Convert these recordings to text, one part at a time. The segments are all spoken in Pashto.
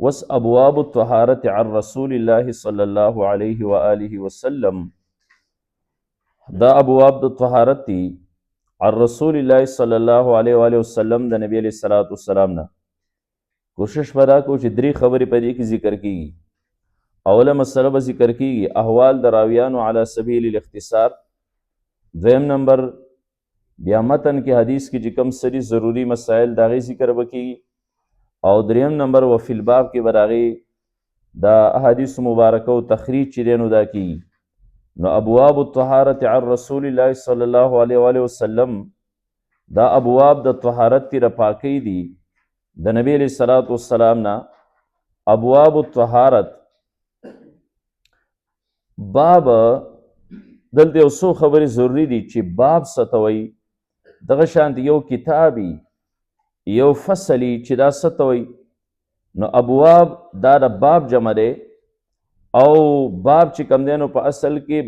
وس ابواب الطهارة عن رسول الله صلی الله علیه و آله وسلم. دا ابواب د طهارت دي عن رسول الله صلی الله علیه و آله وسلم، د نبی علیہ الصلوۃ والسلام نه. کوشش به دا کوو چې درې خبرې په دې کې ذکر کیږي. اوله مسله به ذکر کیږي احوال د راویانو علی سبیل الاختصار. دویم نمبر بیا متن کې حدیث کې چې کوم سری ضروری مسائل د هغې ذکر به کیږي. او دریم نمبر وفی الباب کې به د هغې د احادیث مبارکه او تخریج چې دی نو دا کیږي. نو ابواب الطهارة عن رسول الله صلی الله علیه و آله وسلم، دا ابواب د طهارت تی رپاکی دي د نبی علیہ الصلوۃ والسلام نه. ابواب الطهارت باب دلته یو څو خبرې ضروری دي چې باب څه ته وایي. دغه شانت یو کتابي یو فصلی چې دا څه ته وایي. نو ابواب دا د باب جمع دی، او باب چې کوم دی نو په اصل کې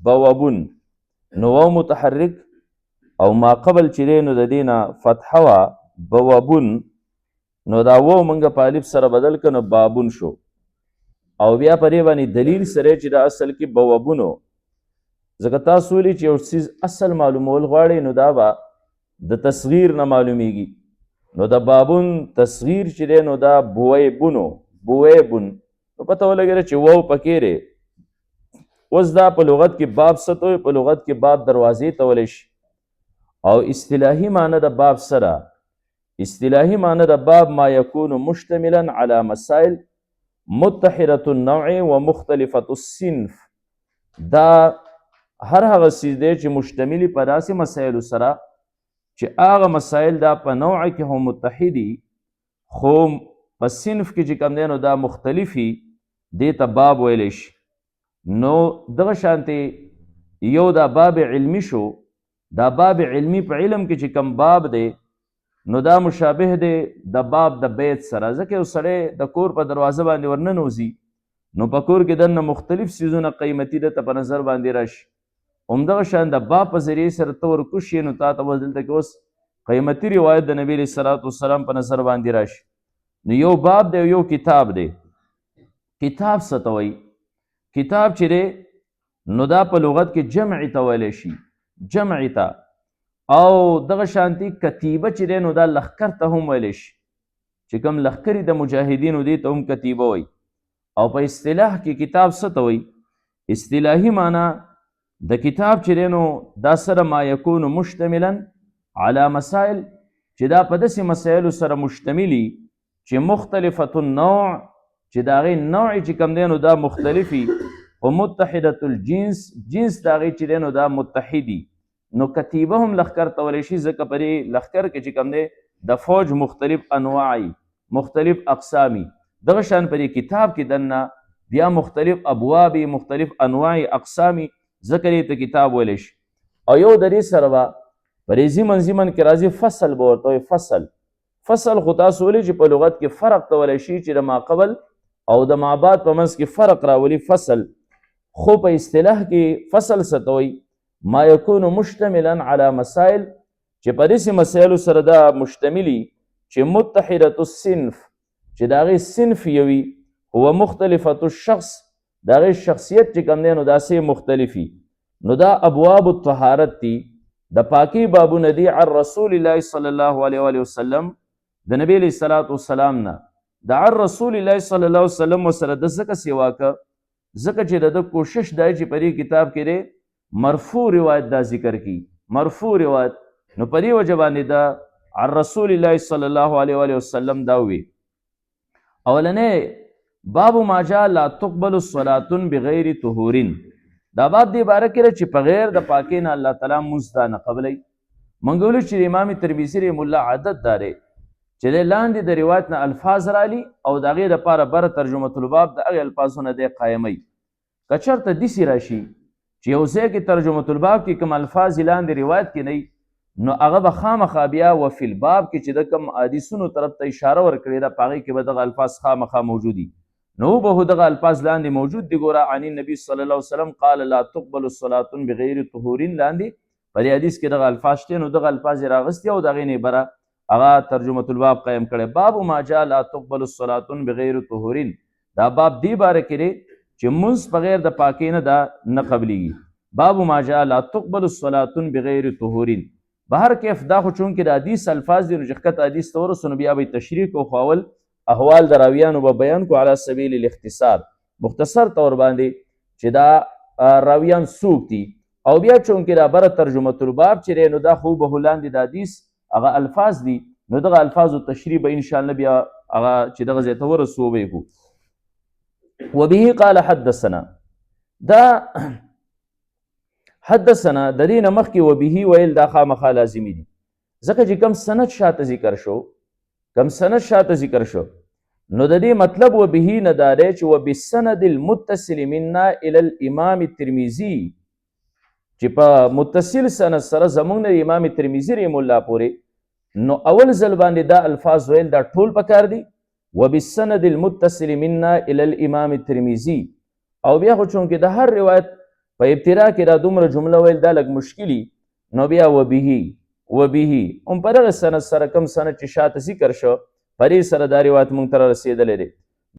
بوابون نو واو متحرک او ما قبل چې دی نو د دې نه فتحه وه بوابون، نو دا واو موږ په الف سره بدل کړو نو بابون شو. او بیا په دې باندې دلیل سره چې دا اصل کې بوابونو، ځکه تاسو ویلي چې یو څیز اصل معلومول غواړئ نو دا به د تصغیر نه معلومیږي. نو د بابون تصغیر چې دی نو دا بویبون نو پته ولګېده چې واو پکې دی. اوس دا په لغت کې باب څه ته وایي؟ په لغت کې باب دروازې ته ویلی شي. او اصطلاحي معنی د باب سره، اصطلاحي معنی د باب ما یکون مشتملا علی مسائل متحرة النوع و مختلفة الصنف. دا هر هغه څیز دی چې مشتملي په داسې مسایلو سره چې هغه مسایل دا په نوع کې هم متحدي خو په صنف کې چې کوم دی نو دا مختلفي، دې ته باب ویلی شي. نو دغه شانتې یو دا باب علمي شو. دا باب علمي په علم کې چې کوم باب دی نو دا مشابه دی د باب د بیت سره. ځکه یو سړی د کور په دروازه باندې ورننوځي نو په کور کې دننه مختلف څیزونه قیمتي دته په نظر باندې راشي. همدغه شان د باب په ذریعې سره ته ورکوز شي نو تا ته به دلته کې اوس قیمتي روایت د نبي علیه الصلوۃ والسلام په نظر باندې راشي. نو یو باب دی یو کتاب دی. کتاب څه ته وایي؟ کتاب چې دی نو دا په لغت کې جمع ته ویلی شي، جمع ته. او دغه شانتي کتیبه چې دی نو دا لښکر ته هم ویلی شي، چې کوم لښکرې د مجاهدینو دی ته هم کتیبه وایي. او په اصطلاح کې کتاب څه ته وایي؟ اصطلاحي معنی د کتاب چې دی نو دا سره ما یکون مشتملا علی مسائل، چې دا په داسې مسایلو سره مشتملي چې مختلفة النوع، چې د هغې نوع چې کوم دی نو دا مختلفي، او متحدة الجنس، جنس د هغې چې دی نو دا متحدي. نو کتیبه هم لښکر ته ویلی شي، ځکه په دې لښکر کې چې کوم دی د فوج مختلف انواعي، مختلف اقسامي. دغه شان په دې کتاب کې دننه بیا مختلف ابوابي، مختلف انواعي اقسامي، ذکر یې ته کتاب ویلی شي. او یو د دې سره به په دې ضمن کې راځي فصل به ورته وایي. فصل خو تاسو ویلي چې په لغت کې فرق ته ویلی شي چې د ما قبل او د ما بعد په منځ کې فرق راولي فصل. خو په اصطلاح کې فصل څه ته وایي؟ ما یکون مشتملا علی مسائل، چې په داسې مسایلو سره دا مشتملي چې متحدة الصنف، چې د هغې صنف یوي، هو مختلفة الشخص، د هغې شخصیت چې کوم دی نو داسې مختلفي. نو دا ابواب الطهارت دي، د پاکي بابونه دي عن رسول الله صلی الله علیه و آله وسلم، د نبی علیه الصلوۃ والسلام نه. د عن رسول الله صلی الله علیه وسلم سره د ځکه سیوا که ځکه چې د کوشش دی چې په دې کتاب کې دی مرفوع روایت دا ذکر کی، مرفوع روایت. نو په دې وجه باندې دا عن رسول الله صلی الله علیه و آله وسلم دا وی. اولنې باب ما جاء لا تقبل الصلاة بغیر طهور. دا باب دې باره کې چې په غیر د پاکۍ نه الله تعالی مونځ دا نه قبلوي. موږ ویلو چې امام ترمذي رحمه الله عادت دا دی چې د لاندې د روایت نه الفاظ رالي او د هغې دپاره بره ترجمة الباب د هغې الفاظونه دی قایموي. که چېرته داسې راشي چې یو ځای کې ترجمة الباب کې کوم الفاظ لاندې روایت کې نه نو هغه به خامخا بیا وفي الباب کې چې د کوم حدیثونو طرف ته اشاره ورکړې ده په هغې کې به دغه الفاظ خامخا موجودي. نو به دغه الفاظ لاندې موجود دي. ګوره عن النبي صلی الله علیه وسلم قال لا تقبل الصلاة بغیر طهور، لاندې په دې حدیث کې دغه الفاظ شته. نو دغه الفاظ یې راغستي او د هغې نه بره هغه ترجمه الباب قیم کړی. باب ما جاء لا تقبل الصلاة بغیر طهور، دا باب دی باره کې دی چې مونځ بغیر د پاکۍ نه دا نه قبلیږي. باب ما جاء لا تقبل الصلاة بغیر طهور. بهر کیف دا خو چونکې د حدیث الفاظ دي نو چې ښکته حدیث ته ورسو نو بیا به تشریح کو، خو اول احوال د راویانو به بیان کو علی سبیل الاختصار، مختصر طور باندې چې دا راویان څوک دي. او بیا چونکې دا بره ترجمه الباب چې دی نو دا خو به لاندې د حدیث هغه الفاظ دي نو دغه الفاظو تشریح به انشاءالله بیا هغه چې دغه ځای ته ورسو به یې کو. وبه قال حدثنا، دا حدثنا د دې نه مخکې وبه ویل دا خامخا لازمي دي، ځکه چې کم سند شاته ذکر شو نو د دې مطلب وبه نه دا دی چې وبالسند المتصل منا الى الامام الترمذي، چې په متصل سند سره زمونږ د امام ترمذي رحم الله پورې نو اول ځل باندې دا الفاظ ویل دا ټول پکار دي. وبالسند المتصل منا الى الامام الترمذي. او بیا خو چونکې د هر روایت په ابتدا کې دا دومره جمله ویل دا لږ مشکلي، نو بیا وبه هم په دغه سند سره کم سند چې شاته ذکر شو په دې سره دا روایت مونږ ته رسېدلی دی.